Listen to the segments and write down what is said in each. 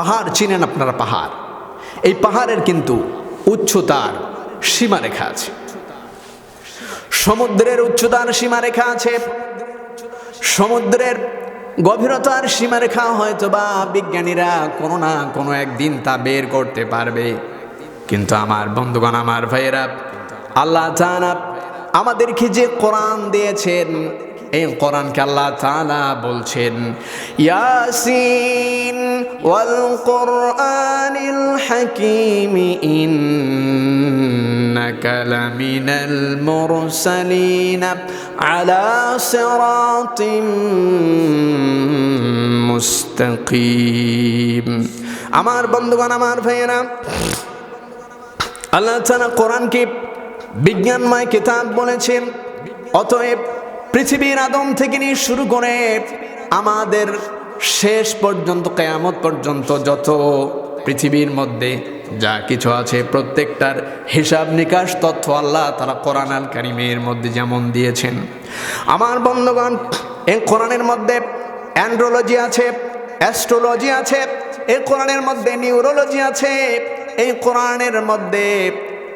পাহাড় চিনেন আপনারা? পাহাড়, এই পাহাড়ের কিন্তু উচ্চতার সীমারেখা আছে, সমুদ্রের উচ্চতার সীমারেখা আছে, সমুদ্রের গভীরতার সীমারেখা হয়তো বা বিজ্ঞানীরা কোনো না কোনো একদিন তা বের করতে পারবে। কিন্তু আমার বন্ধুগণ, আমার ভাইয়েরা, আল্লাহ তাআলা আমাদেরকে যে কোরআন দিয়েছেন, এই কোরআনকে আল্লাহ তাআলা বলছেন ইয়াসিন ওয়াল কোরআনিল হাকীম ইন্নাকা লামিনাল মুরসালিন আলা সিরাতিম মুস্তাকিম। আমার বন্ধুগণ, আমার ভাইয়েরা, আল্লাহ তাআলা কোরআনকে বিজ্ঞানময় কিতাব বলেছেন। অতএব পৃথিবীর আদম থেকে নিয়ে শুরু করে আমাদের শেষ পর্যন্ত, কিয়ামত পর্যন্ত যত পৃথিবীর মধ্যে যা কিছু আছে প্রত্যেকটার হিসাব নিকাশ তথ্য আল্লাহ তাআলা কোরআন আল কারীমের মধ্যে যেমন দিয়েছেন। আমার বন্ধুগণ, এই কোরআনের মধ্যে অ্যান্ড্রোলজি আছে, অ্যাস্ট্রোলজি আছে, এই কোরআনের মধ্যে নিউরোলজি আছে, এই কোরআনের মধ্যে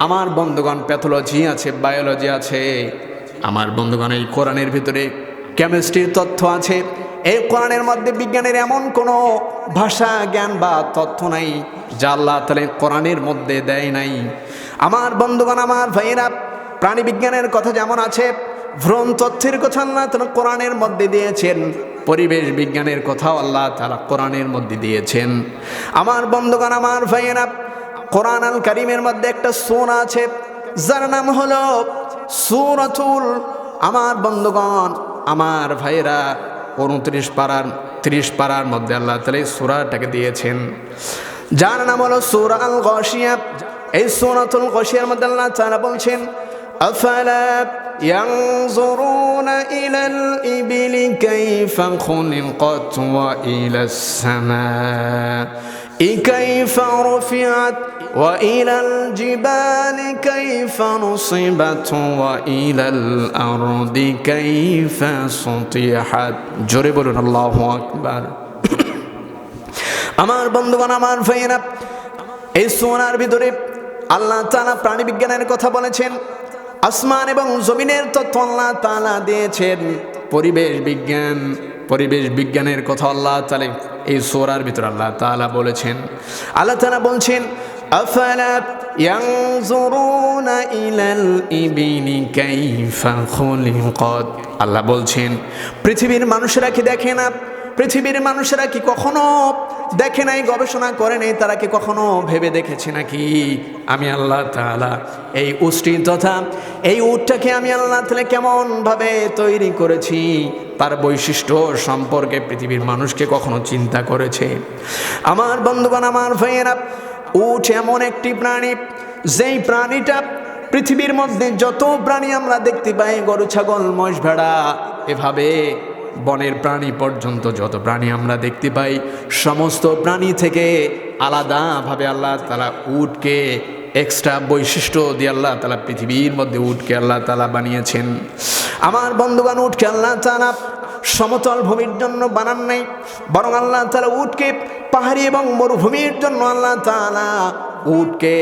আমার বন্ধুগণ প্যাথোলজি আছে, বায়োলজি আছে। আমার বন্ধুগণ, এই কোরআনের ভিতরে কেমিস্ট্রির তথ্য আছে। এই কোরআনের মধ্যে বিজ্ঞানের এমন কোনো ভাষা জ্ঞান বা তথ্য নাই যা আল্লাহ তাআলা কোরআনের মধ্যে দেয় নাই। আমার বন্ধুগণ, আমার ভাইয়েরা, প্রাণী বিজ্ঞানের কথা যেমন আছে, ভ্রূণ তথ্যের কথা আল্লাহ তাআলা কোরআনের মধ্যে দিয়েছেন, পরিবেশ বিজ্ঞানের কথাও আল্লাহ তাআলা কোরআনের মধ্যে দিয়েছেন। আমার বন্ধুগণ, আমার ভাইয়েরা, কোরআন আল কারীমের মধ্যে একটা সূরা আছে যার নাম হলো সূরাতুল, আমার বন্ধুগণ, আমার ভাইয়েরা, 30 পারার মধ্যে আল্লাহ তাআলা এই সূরাটাকে দিয়েছেন, যার নাম হলো সূরা আল গাশিয়া। এই সূরাতুল গাশিয়ার মধ্যে আল্লাহ তাআলা বলছেন আফালা ইয়ানজুরুনা ইলাল ইবিলি কাইফা খুলিকাত ওয়া ইলাস সামাই কাইফা রুফিআত ওয়া ইলাল জিবালি কাইফা নুসিবাত ওয়া ইলাল আরদি কাইফা সুতিহাত। জোরে বলুন আল্লাহু আকবার। আমার বন্ধুগণ, আমার ভাইয়েরা, এই সূরার ভিতরে আল্লাহ তাআলা প্রাণী বিজ্ঞানের কথা বলেছেন, আসমান এবং জমিনের তথ্য আল্লাহ তাআলা দিয়েছেন, পরিবেশ বিজ্ঞানের কথা আল্লাহ তাআলা এই সূরার ভিতরে আল্লাহ তাআলা বলেছেন। আল্লাহ তাআলা বলছেন আফালা ইয়ানজুরুনা ইলাল ইবিলি কাইফা খুলিকাত। আল্লাহ বলছেন পৃথিবীর মানুষেরা কি দেখে না? পৃথিবীর মানুষেরা কি কখনো দেখে নাই, গবেষণা করে নাই? তারা কি কখনো ভেবে দেখেছে নাকি আমি আল্লাহ তাআলা এই উষ্ট্রি তথা এই উটটাকে আমি আল্লাহ তাআলা কেমন ভাবে তৈরি করেছি, তার বৈশিষ্ট্য সম্পর্কে পৃথিবীর মানুষকে কখনো চিন্তা করেছে? আমার বন্ধুগণ, আমার ভাইয়েরা, উট এমন একটি প্রাণী, যেই প্রাণীটা পৃথিবীর মধ্যে যত প্রাণী আমরা দেখতে পাই, গরু, ছাগল, মহিষ, ভেড়া, এভাবে বনের প্রাণী পর্যন্ত যত প্রাণী আমরা দেখতে পাই, সমস্ত প্রাণী থেকে আলাদাভাবে আল্লাহ তাআলা উটকে এক্সট্রা বৈশিষ্ট্য দিয়ে আল্লাহ তাআলা পৃথিবীর মধ্যে উটকে আল্লাহ তাআলা বানিয়েছেন। আমার বন্ধুগণ, উটকে আল্লাহ তাআলা সমতল ভূমির জন্য বানান নাই, বরং আল্লাহ তাআলা উটকে পাহাড়ি এবং মরুভূমির জন্য আল্লাহ তাআলা উটকে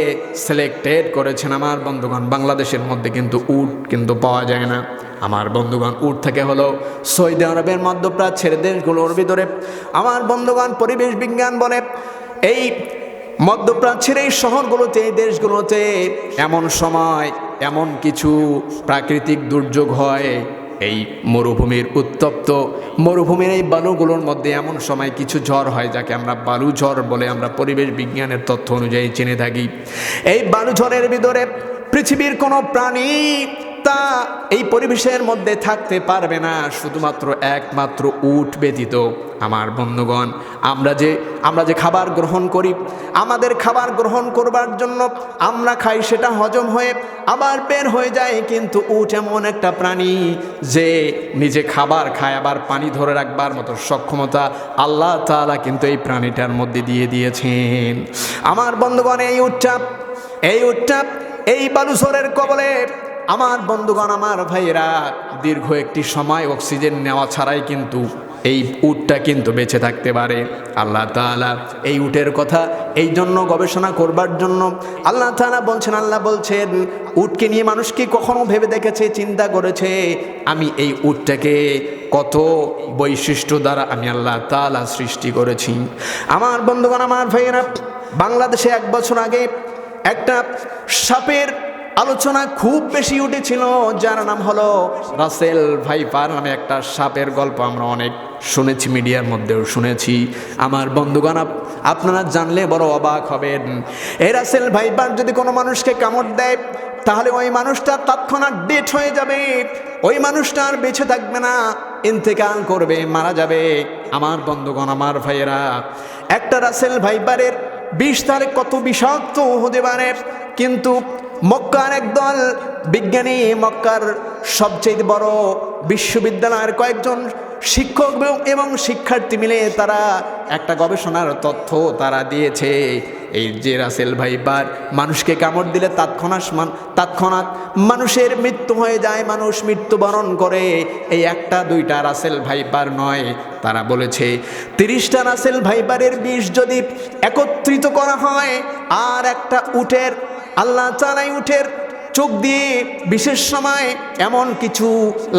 সিলেক্টেড করেছেন। আমার বন্ধুগণ, বাংলাদেশের মধ্যে কিন্তু উট কিন্তু পাওয়া যায় না। আমার বন্ধুগণ, উট থেকে হলো সৌদি আরবের, মধ্যপ্রাচ্যের দেশগুলোর ভিতরে। আমার বন্ধুগণ, পরিবেশ বিজ্ঞান বলে এই মধ্যপ্রাচ্যের এই শহরগুলোতে, এই দেশগুলোতে এমন সময় এমন কিছু প্রাকৃতিক দুর্যোগ হয়, এই মরুভূমির উত্তপ্ত মরুভূমির এই বালুগুলোর মধ্যে এমন সময় কিছু ঝড় হয় যাকে আমরা বালু ঝড় বলে আমরা পরিবেশ বিজ্ঞানের তথ্য অনুযায়ী জেনে থাকি। এই বালু ঝড়ের ভিতরে পৃথিবীর কোনো প্রাণী তা এই পরিবেশের মধ্যে থাকতে পারবে না, শুধুমাত্র একমাত্র উট ব্যতীত। আমার বন্ধুগণ, আমরা যে খাবার গ্রহণ করি, আমাদের খাবার গ্রহণ করবার জন্য আমরা খাই, সেটা হজম হয়ে আবার বের হয়ে যায়, কিন্তু উট এমন একটা প্রাণী যে নিজে খাবার খায়, আবার পানি ধরে রাখবার মতো সক্ষমতা আল্লাহ তাআলা কিন্তু এই প্রাণীটার মধ্যে দিয়ে দিয়েছেন। আমার বন্ধুগণ, এই উটটা এই বালুঝড়ের কবলে, আমার বন্ধুগণ, আমার ভাইয়েরা, দীর্ঘ একটি সময় অক্সিজেন নেওয়া ছাড়াই কিন্তু এই উটটা কিন্তু বেঁচে থাকতে পারে। আল্লাহ তাআলা এই উটের কথা এই জন্য গবেষণা করবার জন্য আল্লাহ তাআলা বলছেন, আল্লাহ বলছেন উটকে নিয়ে মানুষ কি কখনো ভেবে দেখেছে, চিন্তা করেছে আমি এই উটটাকে কত বৈশিষ্ট্য দ্বারা আমি আল্লাহ তাআলা সৃষ্টি করেছি। আমার বন্ধুগণ, আমার ভাইয়েরা, বাংলাদেশে 1 বছর আগে একটা সাপের আলোচনা খুব বেশি উঠেছিল, যার নাম হলো রাসেল ভাইপার নামে একটা সাপের গল্প আমরা অনেক শুনেছি, মিডিয়ার মধ্যেও শুনেছি। আমার বন্ধুগণ, আপনারা জানলে বড় অবাক হবেন। এই রাসেল ভাইপার যদি কোনো মানুষকে কামড় দেয় তাহলে ওই মানুষটা তৎক্ষণাৎ ডেথ হয়ে যাবে, ওই মানুষটা আর বেঁচে থাকবে না, ইন্তেকাল করবে, মারা যাবে। আমার বন্ধুগণ, আমার ভাইয়েরা, একটা রাসেল ভাইপারের বিষ তার কত বিষাক্ত হতে পারে, কিন্তু মক্কার একদল বিজ্ঞানী, মক্কার সবচেয়ে বড় বিশ্ববিদ্যালয়ের কয়েকজন শিক্ষক এবং শিক্ষার্থী মিলে তারা একটা গবেষণার তথ্য তারা দিয়েছে। এই যে রাসেল ভাইপার মানুষকে কামড় দিলে তৎক্ষণাৎ মানুষের মৃত্যু হয়ে যায়, মানুষ মৃত্যুবরণ করে। এই 1-2টা রাসেল ভাইপার নয়, তারা বলেছে 30টা রাসেল ভাইপারের বিষ যদি একত্রিত করা হয় আর একটা উটের, আল্লাহ তাআলা উটের চোখ দিয়ে বিশেষ সময় এমন কিছু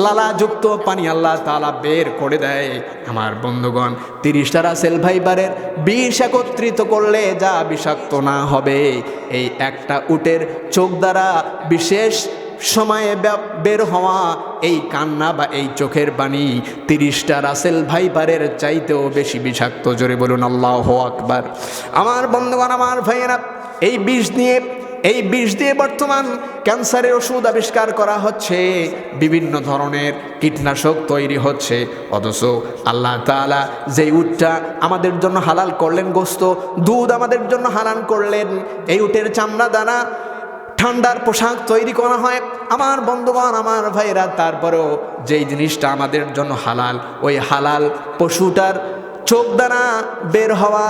লালাযুক্ত পানি আল্লাহ তাআলা বের করে দেয়। আমার বন্ধুগণ, 30টা রাসেল ভাইপারের বিষ একত্রিত করলে যা বিষাক্ত না হবে, এই একটা উটের চোখ দ্বারা বিশেষ সময়ে বের হওয়া এই কান্না বা এই চোখের পানি 30টা রাসেল ভাইপারের চাইতেও বেশি বিষাক্ত। জোরে বলুন আল্লাহু আকবার। আমার বন্ধুগণ, আমার ভাইয়েরা, এই বিষ দিয়ে বর্তমান ক্যান্সারের ওষুধ আবিষ্কার করা হচ্ছে, বিভিন্ন ধরনের কীটনাশক তৈরি হচ্ছে, অথচ আল্লাহ তাআলা যেই উটটা আমাদের জন্য হালাল করলেন, গোস্ত দুধ আমাদের জন্য হালাল করলেন, এই উটের চামড়া দ্বারা ঠান্ডার পোশাক তৈরি করা হয়। আমার বন্ধুগণ, আমার ভাইরা, তারপরেও যেই জিনিসটা আমাদের জন্য হালাল, ওই হালাল পশুটার চোখ দ্বারা বের হওয়া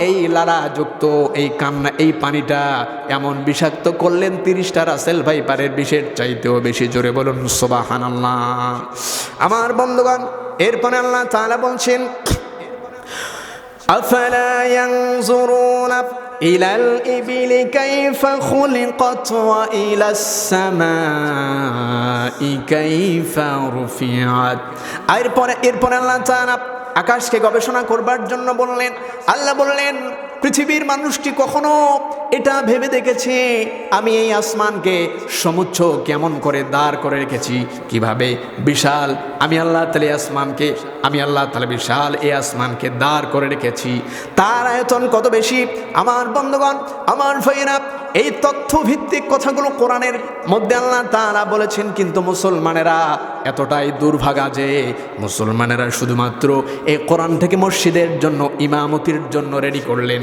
এই লালাযুক্ত এই কান্না, এই পানিটা এমন বিষাক্ত করলেন 30টা রাসেল ভাইপারের বিষের চাইতেও বেশি। জোরে বলুন সুবহানাল্লাহ। আমার বন্ধুগণ, এরপরে আল্লাহ তাআলা বলছেন, আফালা ইয়ানজুরুনা ইলাল ইবিলি কাইফা খুলিকাত ওয়া ইলাস সামাই কাইফা রুফিআত। এরপরে আল্লাহ তাআলা আকাশকে গবেষণা করবার জন্য বললেন। আল্লাহ বললেন, পৃথিবীর মানুষটি কখনো এটা ভেবে দেখেছে আমি এই আসমানকে সমুচ্চ কেমন করে দাঁড় করে রেখেছি, কিভাবে বিশাল আমি আল্লাহ তাআলা বিশাল এই আসমানকে দাঁড় করে রেখেছি, তার আয়তন কত বেশি। আমার বন্ধুগণ, আমার ভাইয়েরা, এই তথ্য ভিত্তিক কথাগুলো কোরআনের মধ্যে আল্লাহ তাআলা বলেছেন, কিন্তু মুসলমানেরা এতটাই দুর্ভাগা যে মুসলমানেরা শুধুমাত্র এই কোরআন থেকে মসজিদের জন্য ইমামতির জন্য রেডি করলেন,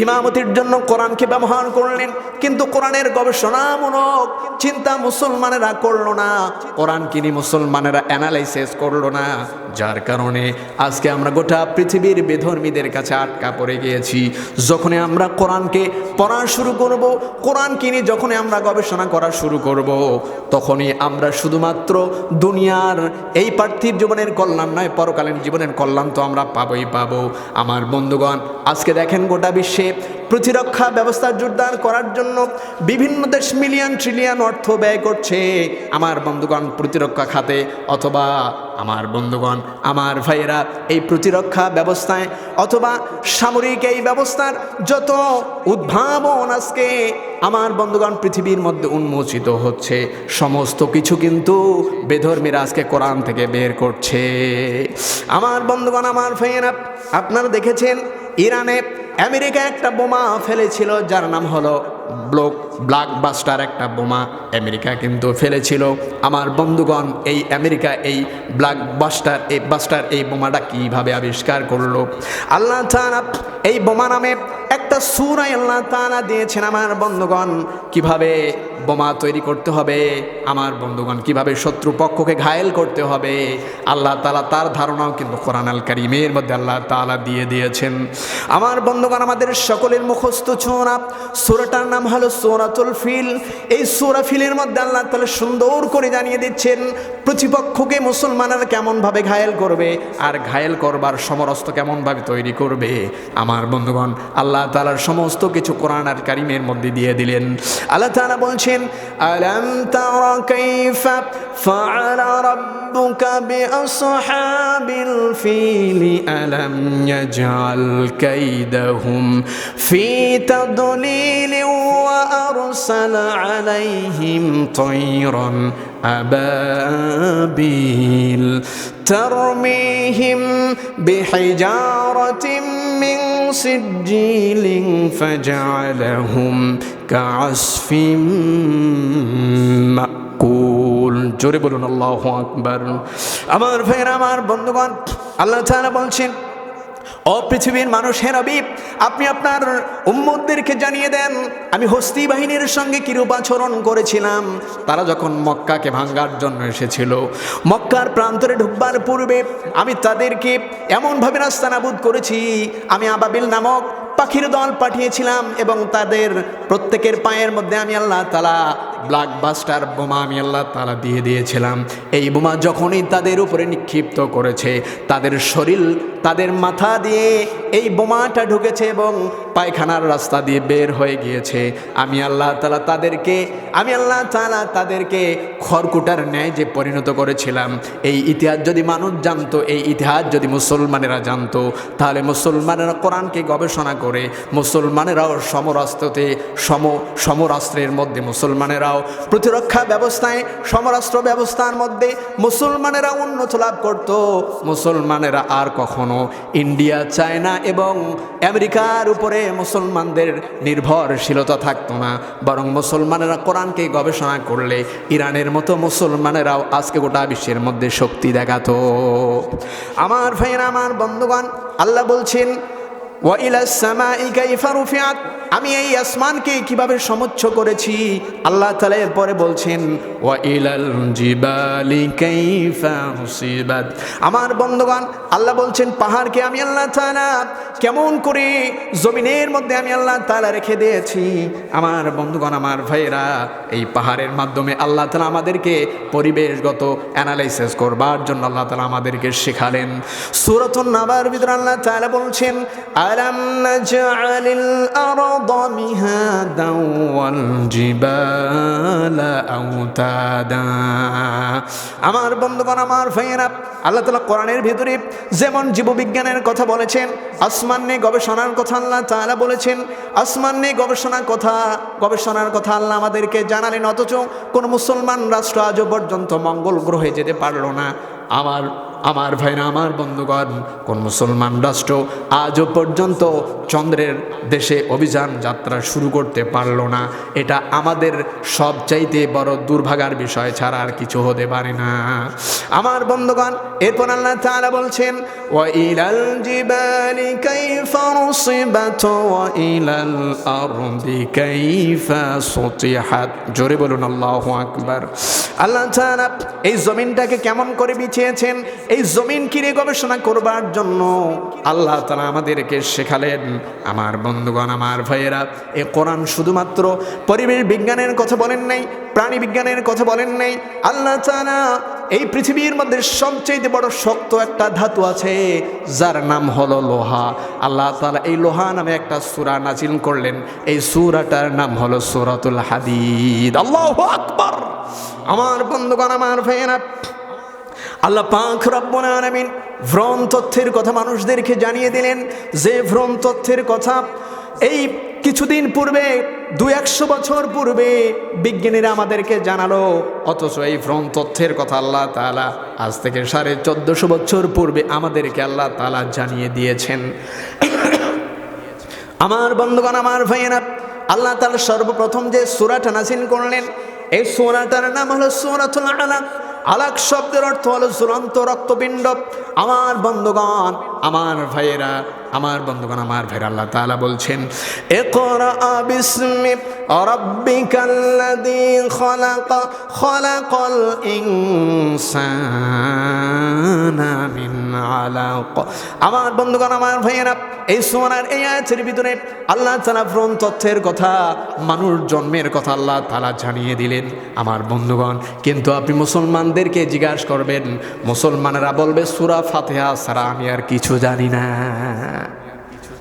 ইমামতির জন্য কোরআনকে ব্যবহার করলেন, কিন্তু কোরআনের গবেষণামূলক চিন্তা মুসলমানেরা করলো না, কোরআনকে নিয়ে মুসলমানেরা অ্যানালাইসিস করলো না, যার কারণে আজকে আমরা গোটা পৃথিবীর বেধর্মীদের কাছে আটকা পড়ে গিয়েছি। যখনই আমরা কোরআনকে পড়া শুরু করব, কোরআনকে নিয়ে যখনই আমরা গবেষণা করা শুরু করব, তখনই আমরা শুধুমাত্র দুনিয়ার এই পার্থিব জীবনের কল্যাণ নয়, পরকালীন জীবনের কল্যাণ তো আমরা পাবোই পাবো। আমার বন্ধুগণ, আজকে দেখেন গোটা বিশ্বে প্রতিরক্ষা ব্যবস্থা জোরদার করার জন্য বিভিন্ন দেশ মিলিয়ন ট্রিলিয়ন অর্থ ব্যয় করছে। আমার বন্ধুগণ, প্রতিরক্ষা খাতে অথবা আমার বন্ধুগণ, আমার ভাইয়েরা, এই প্রতিরক্ষা ব্যবস্থায় অথবা সামরিক এই ব্যবস্থার যত উদ্ভাবন আজকে আমার বন্ধুগণ পৃথিবীর মধ্যে উন্মোচিত হচ্ছে, সমস্ত কিছু কিন্তু বেধর্মীরা আজকে কোরআন থেকে বের করছে। আমার বন্ধুগণ, আমার ভাইয়েরা, আপনারা দেখেছেন ইরানে আমেরিকা একটা বোমা ফেলেছিল, যার নাম হলো ব্লাকবাস্টার একটা বোমা আমেরিকা কিন্তু ফেলেছিল। আমার বন্ধুগণ, এই আমেরিকা এই ব্লাকবাস্টার এই বোমাটা কিভাবে আবিষ্কার করলো? আল্লাহ তাআলা এই বোমা নামে একটা সূরা আল্লাহ তাআলা দিয়েছেন আমার বন্ধুগণ, কিভাবে বোমা তৈরি করতে হবে, আমার বন্ধুগণ কিভাবে শত্রুপক্ষকে ঘায়েল করতে হবে, আল্লাহ তাআলা তার ধারণাও কিন্তু কোরআন আল কারীমের মধ্যে আল্লাহ তাআলা দিয়ে দিয়েছেন। আমার বন্ধুগণ, আমাদের সকলের মুখস্থ সূরাটার নাম হলো সূরাতুল ফিল। এই সূরা ফিলের মধ্যে আল্লাহ তাআলা সুন্দর করে জানিয়ে দিচ্ছেন প্রতিপক্ষকে মুসলমানেরা কেমনভাবে ঘায়েল করবে আর ঘায়েল করবার সমরস্ত কেমনভাবে তৈরি করবে। আমার বন্ধুগণ, আল্লাহ তাআলার সমস্ত কিছু কোরআন আল কারীমের মধ্যে দিয়ে দিলেন। আল্লাহ তাআলা বলছেন, আলাম তারা কাইফা ফাআলা রাব্বুকা বিআসহাবিল ফিল আলাম ইয়াজআল কাইদাহুম ফি তাদলিল ওয়া আরসালা আলাইহিম তায়রান আবাবিল ترميهم بحجارة من سجيل فجعلهم كعصف মাকুল। জোরে বলুন আল্লাহু আকবার। আমার ভাইরা, আমার বন্ধুগণ, আল্লাহ তাআলা বলছেন, ও পৃথিবীর মানুষের নবী, আপনি আপনার উম্মতদেরকে জানিয়ে দেন আমি হস্তি বাহিনীর সঙ্গে কিরূপ আচরণ করেছিলাম। তারা যখন মক্কাকে ভাঙার জন্য এসেছিল, মক্কার প্রান্তরে ঢুকবার পূর্বে আমি তাদেরকে এমনভাবে নাস্তানাবুদ করেছি। আমি আবাবিল নামক পাখির দল পাঠিয়েছিলাম এবং তাদের প্রত্যেকের পায়ের মধ্যে আমি আল্লাহ তাআলা ব্লাকবাস্টার বোমা আমি আল্লাহ তাআলা দিয়ে দিয়েছিলাম। এই বোমা যখনই তাদের উপরে নিক্ষিপ্ত করেছে, তাদের শরীর, তাদের মাথা দিয়ে এই বোমাটা ঢুকেছে এবং পায়খানার রাস্তা দিয়ে বের হয়ে গিয়েছে। আমি আল্লাহ তাআলা তাদেরকে খড়কুটার ন্যায় যে পরিণত করেছিলাম। এই ইতিহাস যদি মানুষ জানতো, এই ইতিহাস যদি মুসলমানেরা জানতো, তাহলে মুসলমানেরা কোরআনকে গবেষণা করে মুসলমানেরাও সমরাস্ত্রের মধ্যে মুসলমানেরাও প্রতিরক্ষা ব্যবস্থায়, সমরাস্ত্র ব্যবস্থার মধ্যে মুসলমানেরা উন্নত লাভ করত। মুসলমানেরা আর কখনো ইন্ডিয়া, চায়না এবং আমেরিকার উপরে মুসলমানদের নির্ভরশীলতা থাকতো না, বরং মুসলমানেরা কোরআনকে গবেষণা করলে ইরানের মতো মুসলমানেরাও আজকে গোটা বিশ্বের মধ্যে শক্তি দেখাতো। আমার ভাইয়েরা, আমার বন্ধুগণ, আল্লাহ বলছেন, ওয়া ইলাস সামাই কাইফা রুফিআত, আমি এই আসমানকে কিভাবে সমুচ্চ করেছি। আল্লাহ তাআলা এরপরে বলছেন, ওয়া ইলাল জিবালি কাইফা নুসিবাত। আমার বন্ধুগণ, আল্লাহ বলছেন পাহাড়কে আমি আল্লাহ তাআলা কেমন করে জমিনের মধ্যে আমি আল্লাহ তাআলা রেখে দিয়েছি। আমার বন্ধুগণ, আমার ভাইয়েরা, এই পাহাড়ের মাধ্যমে আল্লাহ তাআলা আমাদেরকে পরিবেশগত অ্যানালাইসিস করবার জন্য আল্লাহ তাআলা আমাদেরকে শেখালেন। সূরাতুন নাবার ভিতরে আল্লাহ তাআলা বলছেন, আলাম নাজআলিল আরদা মিহাদান ওয়াল জিবালা আওতাদা। আমার বন্ধুগণ, আমার ভাইয়েরা, আল্লাহ তাআলা কোরআনের ভিতরে যেমন জীববিজ্ঞানের কথা বলেছেন, আসমান নিয়ে গবেষণার কথা আল্লাহ তাআলা বলেছেন, আসমান নিয়ে গবেষণার কথা আল্লাহ আমাদেরকে জানালেন। অথচ কোন মুসলমান রাষ্ট্র আজও পর্যন্ত মঙ্গল গ্রহে যেতে পারলো না। আমার ভাইরা, আমার বন্ধুগণ, কোন মুসলমান রাষ্ট্র আজও পর্যন্ত চন্দ্রের দেশে অভিযান যাত্রা শুরু করতে পারল না। এটা আমাদের সবচাইতে বড় দুর্ভাগার বিষয় ছাড়া আর কিছু হতে পারে না। আমার বন্ধুগণ, এরপর আল্লাহ তাআলা বলছেন, ওয়া ইলাল জিবালি কাইফা নুসিবাত ওয়া ইলাল আরদি কাইফা সুতিহাত। জোরে বলুন আল্লাহু আকবার। আল্লাহ তাআলা এই জমিনটাকে কেমন করে বিছিয়েছেন, এই জমিন কিনে গবেষণা করবার জন্য আল্লাহ তাআলা আমাদেরকে শেখালেন। আমার বন্ধুগণ, আমার ভাইয়েরা, এই কোরআন শুধুমাত্র পরিবেশ বিজ্ঞানের কথা বলেন নাই, প্রাণী বিজ্ঞানের কথা বলেন নাই। আল্লাহ তাআলা এই পৃথিবীর মধ্যে সবচেয়ে বড় শক্ত একটা ধাতু আছে, যার নাম হলো লোহা। আল্লাহ তাআলা এই লোহা নামে একটা সূরা নাজিল করলেন। এই সূরাটার নাম হলো সূরাতুল হাদিদ। আল্লাহু আকবার। আমার বন্ধুগণ, আমার ভাইয়েরা, আল্লাহ পাক রব্বুল আলামিন ভ্রণ তথ্যের কথা মানুষদেরকে জানিয়ে দিলেন, যে ভ্রণ তথ্যের কথা এই কিছুদিন পূর্বে 200 বছর পূর্বে বিজ্ঞানীরা আমাদেরকে জানালো, অথচ এই ভ্রণ তথ্যের কথা আল্লাহ তাআলা আজ থেকে 1450 বছর পূর্বে আমাদেরকে আল্লাহ তাআলা জানিয়ে দিয়েছেন। আমার বন্ধুগণ, আমার ভাইয়েরা, আল্লাহ তাআলা সর্বপ্রথম যে সূরাটা নাযিল করলেন, এই সূরাটার নাম হলো সূরাতুল আলাক। আলাক শব্দের অর্থ হলো ঝুলন্ত রক্তপিণ্ড। আমার বন্ধুগণ, আমার ভাইয়েরা, আমার বন্ধুগণ, আমার ভাই, আল্লাহ তাআলা বলছেন ইকরা বিসমি রাব্বিকাল্লাযী খালাক খালাকাল ইনসানা মিন আলাক। আমার বন্ধুগণ, আমার ভাইয়েরা, এই সূরার এই আয়াতের ভিতরে আল্লাহ তাআলা ভ্রূণ তথ্যের কথা, মানুষ জন্মের কথা আল্লাহ তাআলা জানিয়ে দিলেন। আমার বন্ধুগণ, কিন্তু আপনি মুসলমানদেরকে জিজ্ঞাসা করবেন, মুসলমানেরা বলবে সূরা ফাতিহা ছাড়া আমি আর কিছু জানি না।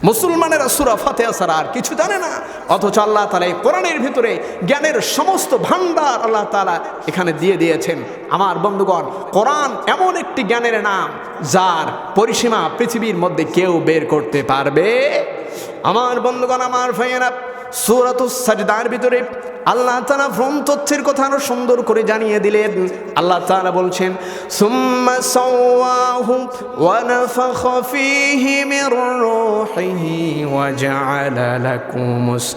মুসলমানেরা সূরা ফাতিহা ছাড়া আর কিছু জানে না, অথচ আল্লাহ তাআলা এই কোরআনের ভিতরে জ্ঞানের সমস্ত ভান্ডার আল্লাহ তাআলা এখানে দিয়ে দিয়েছেন। আমার বন্ধুগণ, কোরআন এমন একটি জ্ঞানের নাম যার পরিসীমা পৃথিবীর মধ্যে কেউ বের করতে পারবে। আমার বন্ধুগণ, আমার ভাইয়েরা, সূরাতুস সাজদার ভিতরে আল্লাহ তাআলা ভ্রূণ তথ্যের কথা আরো সুন্দর করে জানিয়ে দিলেন। আল্লাহ তাআলা বলছেন সুম্মা সাওয়াহু ওয়া নাফাখা ফীহি মির রূহিহি ওয়া জাআলা লাকুমুস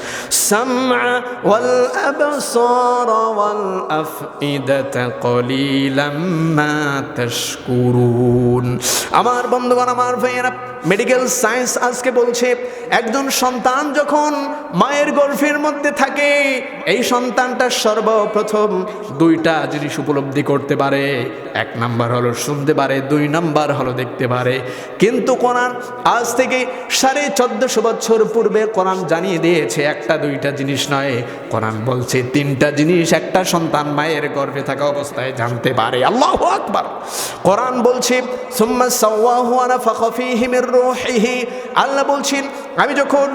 সামআ ওয়াল আবসারা ওয়াল আফইদাতা কলিলাম মা তাশকুরুন। আমার বন্ধুগণ, আমার ভাইয়েরা, মেডিকেল সায়েন্স আজকে বলছে একজন সন্তান যখন মায়ের গর্ভের মধ্যে থাকে, এই সন্তানটা সর্বপ্রথম দুইটা জিনিস উপলব্ধি করতে পারে। এক নাম্বার হলো শুনতে পারে, দুই নাম্বার হলো দেখতে পারে। কিন্তু কোরআন আজ থেকে 1450 বছর পূর্বে কোরআন জানিয়ে দিয়েছে একটা দুইটা জিনিস নয়, কোরআন বলছে তিনটা জিনিস একটা সন্তান মায়ের গর্ভে থাকা অবস্থায় জানতে পারে। আল্লাহু আকবার। কোরআন বলছে সুম্মা সাওয়াহু ওয়া নাফাখা ফীহি মির রূহিহি। আল্লাহ বলছেন আমি যখন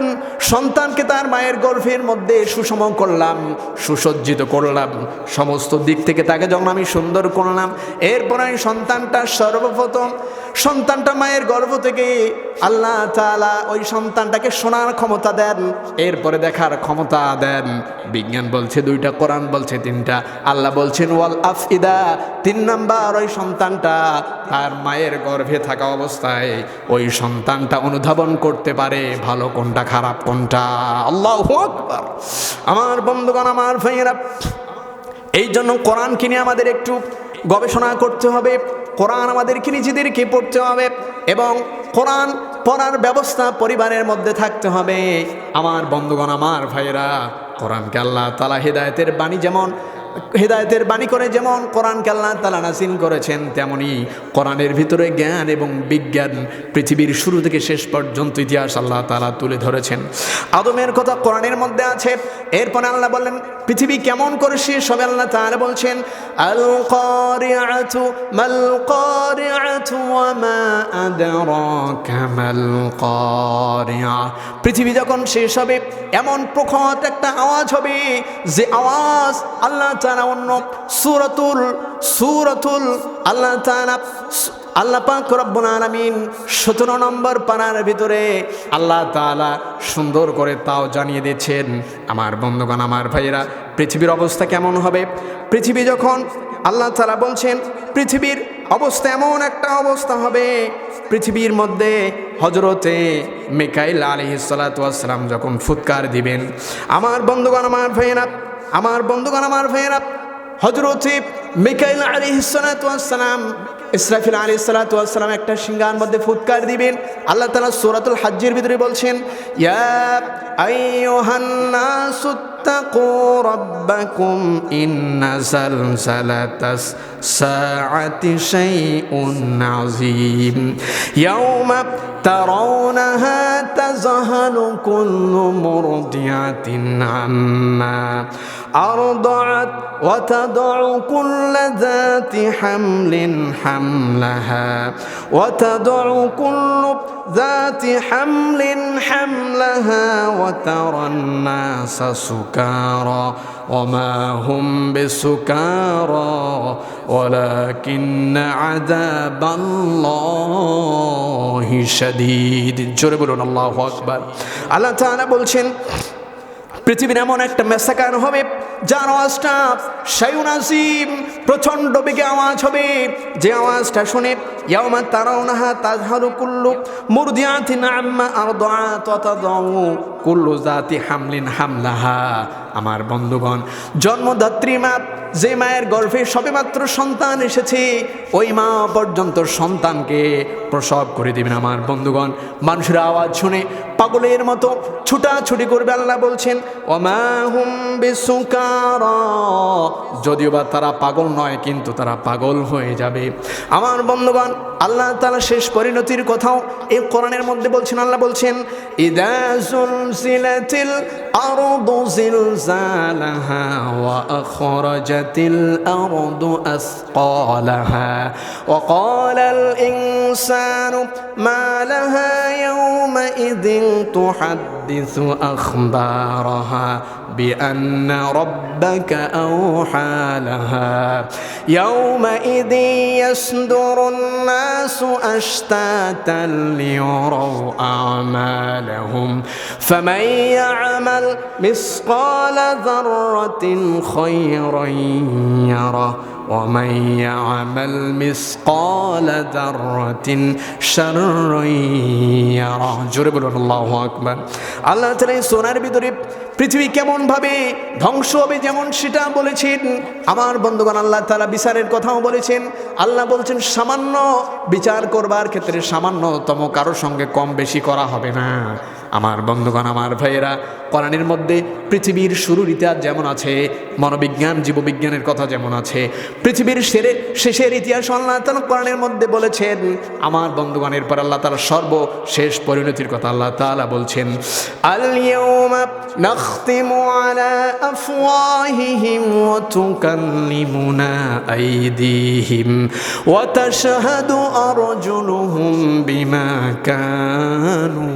সন্তানকে তার মায়ের গর্ভের মধ্যে সুষম করলাম, সুসজ্জিত করলাম, সমস্ত দিক থেকে তাকে যখন আমি সুন্দর করলাম, এরপর আমি সন্তানটা সর্বপ্রথম সন্তানটা মায়ের গর্ভ থেকে আল্লাহ তাআলা ওই সন্তানটাকে শোনার ক্ষমতা দেন, এরপরে দেখার ক্ষমতা দেন। বিজ্ঞান বলছে দুইটা, কোরআন বলছে তিনটা। আল্লাহ বলছেন ওয়াল আফইদা, 3 নাম্বার ওই সন্তানটা তার মায়ের গর্ভে থাকা অবস্থায় ওই সন্তানটা অনুধাবন করতে পারে ভালো কোনটা খারাপ কোনটা। আল্লাহু আকবার। আমার বন্ধুগণ, আমার ভাইয়েরা, এই জন্য কোরআনকে নিয়ে আমাদের একটু গবেষণা করতে হবে, কোরআন আমাদেরকে নিজেদেরকে পড়তে হবে এবং কোরআন পড়ার ব্যবস্থা পরিবারের মধ্যে থাকতে হবে। আমার বন্ধুগণ, আমার ভাইয়েরা, কোরআনকে আল্লাহ তাআলা হেদায়েতের বাণী যেমন হেদায়েতের বাণী করে যেমন কোরআনকে আল্লাহ তাআলা নাযিল করেছেন, তেমনি কোরআনের ভিতরে জ্ঞান এবং বিজ্ঞান পৃথিবীর শুরু থেকে শেষ পর্যন্ত ইতিহাস আল্লাহ তাআলা তুলে ধরেছেন। আদমের কথা কোরআনের মধ্যে আছে। এরপরে আল্লাহ বললেন পৃথিবী কেমন করে শেষ হবে। আল্লাহ তাআলা বলছেন আল কারিআতু মাল কারিআতু ওয়া মা আদরাকা মাল কারিআ। পৃথিবী যখন শেষ হবে এমন প্রখর একটা আওয়াজ হবে, যে আওয়াজ আল্লাহ তাআলা অন্য সূরাতুল আল্লাহ পাক রব্বুল আলামিন 17 নম্বর পারার ভিতরে আল্লাহ তাআলা সুন্দর করে তাও জানিয়ে দিয়েছেন। আমার বন্ধুগণ, আমার ভাইয়েরা, পৃথিবীর অবস্থা কেমন হবে। পৃথিবী যখন আল্লাহ তাআলা বলছেন পৃথিবীর অবস্থা এমন একটা অবস্থা হবে, পৃথিবীর মধ্যে হযরতে মিকাইল আলাইহিস সালাতু ওয়াস সালাম যখন ফুৎকার দিবেন, আমার বন্ধুগণ, আমার ভাইয়েরা, হযরতে মিকাইল আলাইহিস সালাতু ওয়াস সালাম, ইসরাফিল আলাইহিস সালাতু ওয়াস সালাম একটা সিংহার মধ্যে ফুৎকার দিবেন। আল্লাহ তাআলা সূরাতুল হজ্জের ভিতরে বলছেন ইয়া আইয়ুহান নাসু তাকু রাব্বাকুম ইন্না যালজালাতাস সাআতি শাইউন আযীম ইয়াওমা তারাউনাহা তাযহালু কুল্লু মুরদিআতিন আম্মা أرضعت وتضع كل ذات حمل حملها وتضع كل ذات حمل حملها وترى الناس سكارى وما هم بسكارى ولكن عذاب الله شديد জোরে বলুন আল্লাহু আকবার। আল্লাহ তাআলা বলছেন পৃথিবীর এমন একটা মেসাকার হবে যার আওয়াজটা শায়ুন আসিম, প্রচণ্ড বেগে আওয়াজ হবে, যে আওয়াজটা শুনে ইয়াউমা তারাউনাহা তাযহারু কুল্লু মুরদিআতিন আম্মা আরদাআত ওয়া তাদাউ কুল্লু যাতি হামলিন হামলাহা। আমার বন্ধুগণ, জন্মদাত্রী মা, যে মায়ের গর্ভে সবেমাত্র সন্তান এসেছে, ওই মা পর্যন্ত সন্তানকে প্রসব করে দিবেন। আমার বন্ধুগণ, মানুষের আওয়াজ শুনে পাগলের মতো ছুটাছুটি করবে। আল্লাহ বলছেন ওমা হুম বিসুকারা, যদিও বা তারা পাগল নয়, কিন্তু তারা পাগল হয়ে যাবে। আমার বন্ধুগণ, আল্লাহ তাআলা শেষ পরিণতির কথাও এই কোরআনের মধ্যে বলছেন। আল্লাহ বলছেন ইযা যুলজিলাতিল আরদু জিলজালাহা ওয়া আখরাজাতিল আরদু আসকালাহা ওয়া ক্বালাল ইনসানু মা লাহা ইয়াওমাইযিন তুহাদ্দিসু আখবারাহা বিআন্না রাব্বাকা আওহা লাহা ইয়াওমাইযিন ইয়াসদুরুন নাসু আশতাতান লিয়ারাউ আ'মালাহুম ফামান ইয়া'মাল مثقال ذرة خيرا يره ومن يعمل مثقال ذرة شرا يره। জোরে বলুন আল্লাহু আকবার। আল্লাহ তাআলা এই সূরার ভিতরে পৃথিবী কেমন ভাবে ধ্বংস হবে যেমন সেটা বলেছেন। আমার বন্ধুগণ, আল্লাহ তাআলা বিচারের কথাও বলেছেন। আল্লাহ বলছেন সামান্য বিচার করবার ক্ষেত্রে সামান্যতম কারোর সঙ্গে কম বেশি করা হবে না। আমার বন্ধুগণ, আমার ভাইয়েরা, কোরআনের মধ্যে পৃথিবীর শুরুর ইতিহাস যেমন আছে, মনোবিজ্ঞান জীববিজ্ঞানের কথা যেমন আছে, পৃথিবীর শেষের ইতিহাস আল্লাহ তাআলা কোরআনের মধ্যে বলেছেন। আমার বন্ধুগণের পর আল্লাহ তাআলা সর্বশেষ পরিণতির কথা আল্লাহ তাআলা বলছেন আল ইয়াউমা নাখতিমু আলা আফওয়াহিহিম ওয়া তুকাল্লিমুনা আইদিহিম ওয়া তাশহাদু আরজুলুহুম বিমা কানু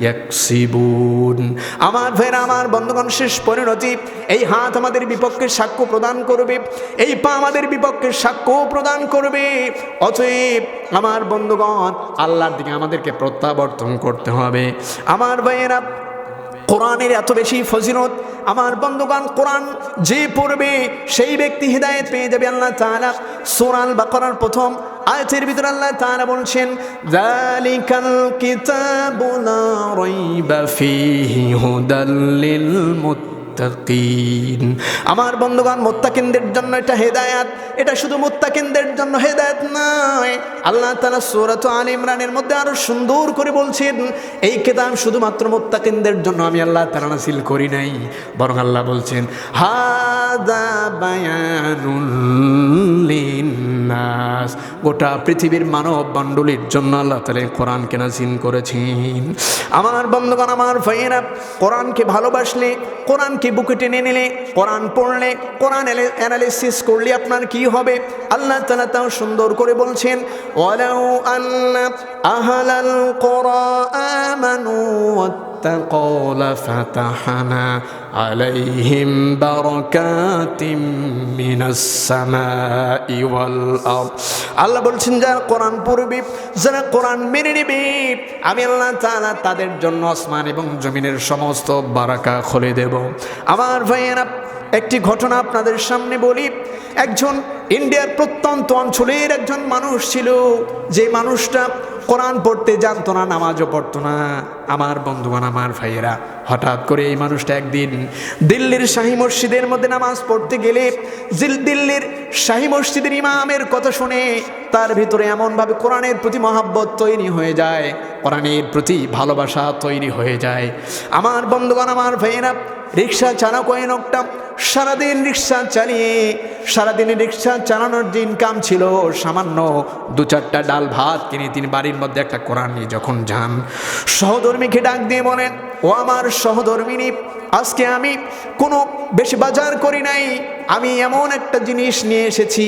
ইয়াকসিবুন। আমার ভাইরা, আমার বন্ধুগণ, শেষ পরিণতি, এই হাত আমাদের বিপক্ষে সাক্ষ্য প্রদান করবে, এই পা আমাদের বিপক্ষে সাক্ষ্য প্রদান করবে। অতএব আমার বন্ধুগণ, আল্লাহর দিকে আমাদেরকে প্রত্যাবর্তন করতে হবে। আমার ভাইয়েরা, কোরআনের এত বেশি ফজিলত। আমার বন্ধুগণ, কোরআন যে পড়বে সেই ব্যক্তি হিদায়াত পেয়ে যাবে। আল্লাহ তাআলা সূরা আল বাকারার প্রথম আয়াতের ভিতরে আল্লাহ তাআলা বলছেন যালিকাল কিতাবু লা রাইবা ফীহি হুদাল লিল মুত্তাকিন। আমার বন্ধুগণ, মুত্তাকিনদের জন্য এটা হেদায়েত। এটা শুধু মুত্তাকিনদের জন্য হেদায়েত নয়। আল্লাহ তাআলা সূরা আলে ইমরানের মধ্যে আরো সুন্দর করে বলছেন এই কিতাব শুধুমাত্র মুত্তাকিনদের জন্য আমি আল্লাহ তাআলা নাযিল করি নাই, বরং আল্লাহ বলছেন হাযা বায়ানুল লিন্নাস, গোটা পৃথিবীর মানব মণ্ডলীর জন্য আল্লাহ তাআলা কোরআনকে নাযিল করেছেন। আমার বন্ধুগণ, আমার ভাইয়েরা, কোরআনকে ভালোবাসলে, কোরআনকে বুকে টেনে নিলে, কোরআন পড়লে, কোরআন অ্যানালিসিস করলে আপনার কি হবে আল্লাহ তাআলা তাও সুন্দর করে বলছেন ওয়ালাউ আন্না আহলাল কুরআ আমানু ওয়াত্তাকাউ লাফাতাহনা আলাইহিম বারাকাতিম মিনাস সামাই ওয়াল আরদ। আল্লাহ বলছেন যারা কোরআন পড়বে, যারা কোরআন মেনে নেবে, আমি আল্লাহ তাআলা তাদের জন্য আসমান এবং জমিনের সমস্ত বারাকা খুলে দেব। আমার ভাইয়েরা, একটি ঘটনা আপনাদের সামনে বলি। একজন ইন্ডিয়ার প্রত্যন্ত অঞ্চলের একজন মানুষ ছিল, যে মানুষটা কোরআন পড়তে জানতো না, নামাজও পড়তো না। আমার বন্ধুগণ, আমার ভাইয়েরা, হঠাৎ করে এই মানুষটা একদিন দিল্লির শাহী মসজিদের মধ্যে নামাজ পড়তে গেলে দিল্লির শাহী মসজিদের ইমামের কথা শুনে তার ভিতরে এমনভাবে কোরআনের প্রতি মহাব্বত তৈরি হয়ে যায়, কোরআনের প্রতি ভালোবাসা তৈরি হয়ে যায়। আমার বন্ধুগণ, আমার ভাইয়েরা, রিক্সা চালক ওই লোকটা সারাদিন রিক্সা চালিয়ে, সারাদিনে রিক্সা চালানোর যে ইনকাম ছিল সামান্য 2-4টা ডাল ভাত কিনে তিনি বাড়ির মধ্যে একটা কোরআন নিয়ে যখন যান, সহধর্মীকে ডাক দিয়ে বলেন ও আমার সহধর্মিনী, আজকে আমি কোনো বেশি বাজার করি নাই, আমি এমন একটা জিনিস নিয়ে এসেছি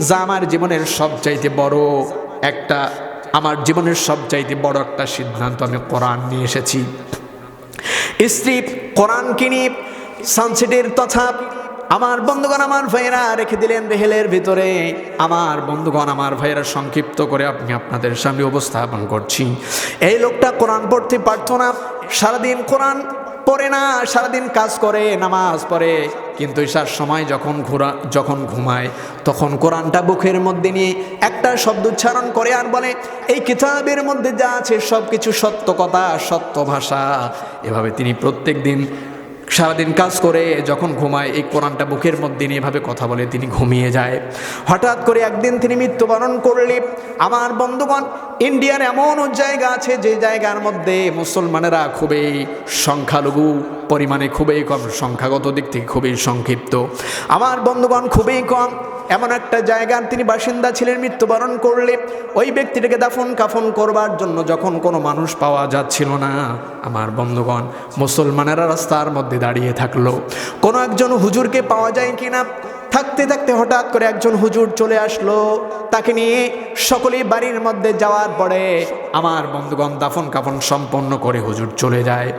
যা আমার জীবনের সবচাইতে বড় একটা, আমার জীবনের সবচাইতে বড় একটা সিদ্ধান্ত, আমি কোরআন নিয়ে এসেছি। স্ত্রী কোরআন কিনে সানসেটের তথা আমার বন্ধুগণ, আমার ভাইয়েরা রেখে দিলেন রেহেলের ভিতরে। আমার বন্ধুগণ, আমার ভাইয়েরা, সংক্ষিপ্ত করে আপনি আপনাদের সামনে উপস্থাপন করছি। এই লোকটা কোরআন পড়তে পারতো না, সারাদিন কোরআন পড়ে না, সারাদিন কাজ করে, নামাজ পড়ে, কিন্তু ঈশার সময় যখন ঘুমায় তখন কোরআনটা বুকের মধ্যে নিয়ে একটা শব্দ উচ্চারণ করে আর বলে, এই কিতাবের মধ্যে যা আছে সব কিছু সত্য কথা, সত্য ভাষা। এভাবে তিনি প্রত্যেক দিন সারাদিন কাজ করে যখন ঘুমায় এই কোরআনটা বুকের মধ্যে নিয়ে এভাবে কথা বলে তিনি ঘুমিয়ে যায়। হঠাৎ করে একদিন তিনি মৃত্যুবরণ করলে, আমার বন্ধুগণ, ইন্ডিয়ার এমন জায়গা আছে যে জায়গার মধ্যে মুসলমানেরা খুবই সংখ্যালঘু পরিমাণে, খুবই কম, সংখ্যাগত দিক থেকে খুবই সংক্ষিপ্ত, আমার বন্ধুগণ খুবই কম। এমন একটা জায়গার তিনি বাসিন্দা ছিলেন। মৃত্যুবরণ করলে ওই ব্যক্তিটাকে দাফন কাফন করবার জন্য যখন কোনো মানুষ পাওয়া যাচ্ছিল না, আমার বন্ধুগণ, মুসলমানেরা রাস্তার মধ্যে দাঁড়িয়ে থাকলো কোনো একজন হুজুরকে পাওয়া যায় কিনা। থাকতে থাকতে হঠাৎ করে একজন হুজুর চলে আসলো, তাকে নিয়ে সকলেই বাড়ির মধ্যে যাওয়ার পরে আমার বন্ধুগণ দাফন কাফন সম্পন্ন করে হুজুর চলে যায়।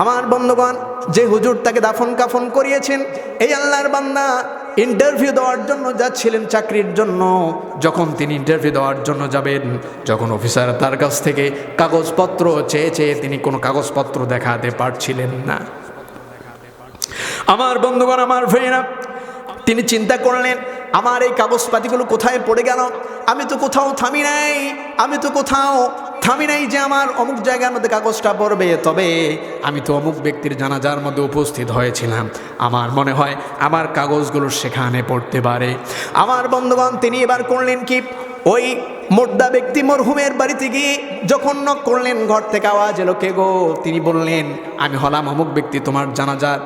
আমার বন্ধুগণ, যে হুজুর তাকে দাফন কাফন করিয়েছেন, এই আল্লাহর বান্দা ইন্টারভিউ দেওয়ার জন্য যাচ্ছিলেন চাকরির জন্য। যখন তিনি ইন্টারভিউ দেওয়ার জন্য যাবেন, যখন অফিসার তার কাছ থেকে কাগজপত্র চেয়ে তিনি কোনো কাগজপত্র দেখাতে পারছিলেন না, আমার বন্ধুগণ, আমার ভাইয়েরা, তিনি চিন্তা করলেন, আমার এই কাগজপাতিগুলো কোথায় পড়ে গেল? আমি তো কোথাও থামি নাই যে আমার অমুক জায়গার মধ্যে কাগজটা পড়বে। তবে আমি তো অমুক ব্যক্তির জানাজার মধ্যে উপস্থিত হয়েছিলাম, আমার মনে হয় আমার কাগজগুলো সেখানে পড়তে পারে। আমার বন্ধুগণ, তিনি এবার করলেন কি, ওই মোর্দা ব্যক্তি মরহুমের বাড়িতে গিয়ে যখন নক করলেন, ঘর থেকে আওয়াজ এলো, কে গো? তিনি বললেন, আমি হলাম অমুক ব্যক্তি,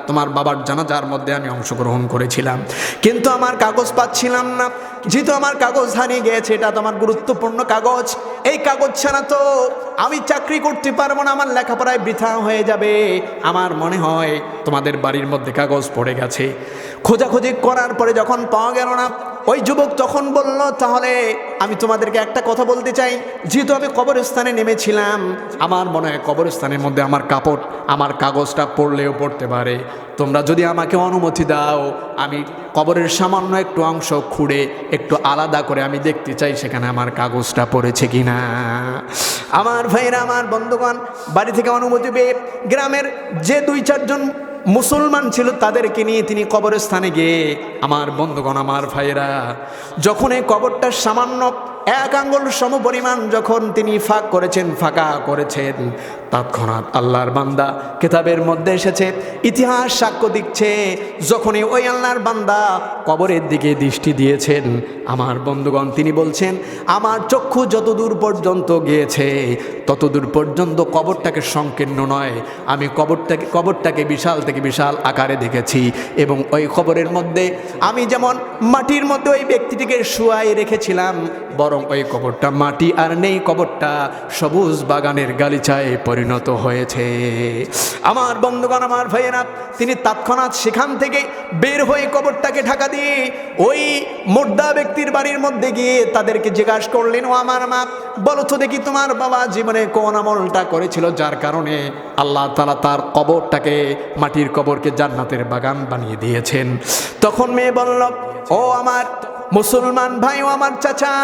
তোমার বাবার জানাজার মধ্যে আমি অংশগ্রহণ করেছিলাম, কিন্তু আমার কাগজ পাচ্ছিলাম না। যেহেতু আমার কাগজ হারিয়ে গিয়েছে, এটা তো আমার গুরুত্বপূর্ণ কাগজ, এই কাগজ ছাড়া তো আমি চাকরি করতে পারবো না, আমার লেখাপড়ায় বৃথা হয়ে যাবে। আমার মনে হয় তোমাদের বাড়ির মধ্যে কাগজ পড়ে গেছে। খোঁজাখুঁজি করার পরে যখন পাওয়া গেল না, ওই যুবক তখন বলল, তাহলে আমি তোমাদেরকে একটা কথা বলতে চাই, যেহেতু আমি কবরস্থানে নেমেছিলাম, আমার মনে হয় কবরস্থানের মধ্যে আমার কাগজটা পড়লেও পড়তে পারে। তোমরা যদি আমাকে অনুমতি দাও, আমি কবরের সামান্য একটু অংশ খুঁড়ে একটু আলাদা করে আমি দেখতে চাই সেখানে আমার কাগজটা পড়েছে কিনা। আমার ভাইরা, আমার বন্ধুগণ, বাড়ি থেকে অনুমতি পেয়ে গ্রামের যে 2-4 জন মুসলমান ছিল তাদেরকে নিয়ে তিনি কবরস্থানে গিয়ে, আমার বন্ধুগণ, আমার ভাইয়েরা, যখন এই কবরটার সামান্য 1 আঙ্গুল সম পরিমাণ যখন তিনি ফাঁকা করেছেন, তৎক্ষণাৎ আল্লাহর বান্দা, কিতাবের মধ্যে এসেছে, ইতিহাস সাক্ষ্য দিচ্ছে, যখনই ওই আল্লাহর বান্দা কবরের দিকে দৃষ্টি দিয়েছেন, আমার বন্ধুগণ, তিনি বলছেন, আমার চক্ষু যতদূর পর্যন্ত গিয়েছে ততদূর পর্যন্ত কবরটাকে সংকীর্ণ নয়, আমি কবরটাকে বিশাল থেকে বিশাল আকারে দেখেছি। এবং ওই কবরের মধ্যে আমি যেমন মাটির মধ্যে ওই ব্যক্তিটিকে শুয়াই রেখেছিলাম, বরং ওই কবরটা মাটি আর নেই, কবরটা সবুজ বাগানের গালিচায় পরিণত হয়েছে। আমার বন্ধুগণ, আমার ভাইয়েরা, তিনি তৎক্ষণাৎ সেখান থেকে বের হয়ে কবরটাকে ঢাকা দিয়ে ওই মুর্দা ব্যক্তির বাড়ির মধ্যে গিয়ে তাদেরকে জিজ্ঞাসা করলেন, ও আমার মা, বলো তো দেখি তোমার বাবা জীবনে কোন আমলটা করেছিল যার কারণে আল্লাহ তাআলা তার কবরটাকে, মাটির কবরকে জান্নাতের বাগান বানিয়ে দিয়েছেন। তখন মেয়ে বলল, ও আমার মুসলমান ভাই, ও আমার চাচা,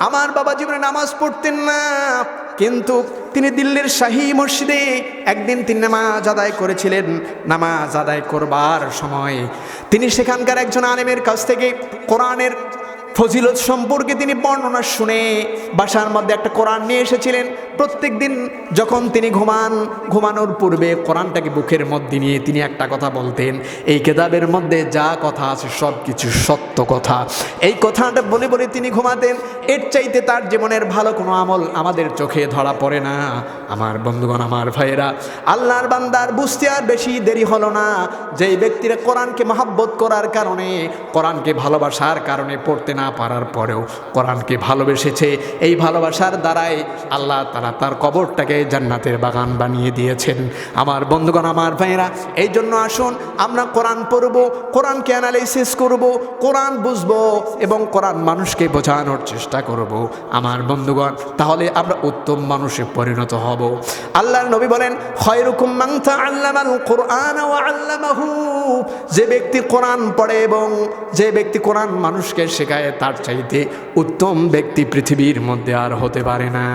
আমার বাবা জীবনে নামাজ পড়তেন না, কিন্তু তিনি দিল্লির শাহী মসজিদে একদিন তিনি নামাজ আদায় করেছিলেন। নামাজ আদায় করবার সময় তিনি সেখানকার একজন আলেমের কাছ থেকে কোরআনের ফজিলত সম্পর্কে তিনি বর্ণনা শুনে বাসার মধ্যে একটা কোরআন নিয়ে এসেছিলেন। প্রত্যেক দিন যখন তিনি ঘুমানোর পূর্বে কোরআনটাকে বুকের মধ্যে নিয়ে তিনি একটা কথা বলতেন, এই কিতাবের মধ্যে যা কথা আছে সব কিছু সত্য কথা। এই কথাটা বলে বলে তিনি ঘুমাতেন। এর চাইতে তার জীবনের ভালো কোনো আমল আমাদের চোখে ধরা পড়ে না। আমার বন্ধুগণ, আমার ভাইয়েরা, আল্লাহর বান্দার বুঝতে আর বেশি দেরি হলো না, যেই ব্যক্তিরা কোরআনকে মহব্বত করার কারণে, কোরআনকে ভালোবাসার কারণে, পড়তে না পারার পরেও কোরআনকে ভালোবেসেছে, এই ভালোবাসার দ্বারাই আল্লাহ তাআলা তার কবরটাকে জান্নাতের বাগান বানিয়ে দিয়েছেন। আমার বন্ধুগণ, আমার ভাইয়েরা, এই জন্য আসুন আমরা কোরআন পড়ব, কোরআনকে অ্যানালাইসিস করব, কোরআন বুঝবো এবং কোরআন মানুষকে বোঝানোর চেষ্টা করব। আমার বন্ধুগণ, তাহলে আমরা উত্তম মানুষে পরিণত হব। আল্লাহর নবী বলেন, খায়রুকুম মান তাআল্লামাল কুরআন ওয়া আল্লামাহু, যে ব্যক্তি কোরআন পড়ে এবং যে ব্যক্তি কোরআন মানুষকে শেখায়, তার চাইতে উত্তম ব্যক্তি পৃথিবীর মধ্যে আর হতে পারে না।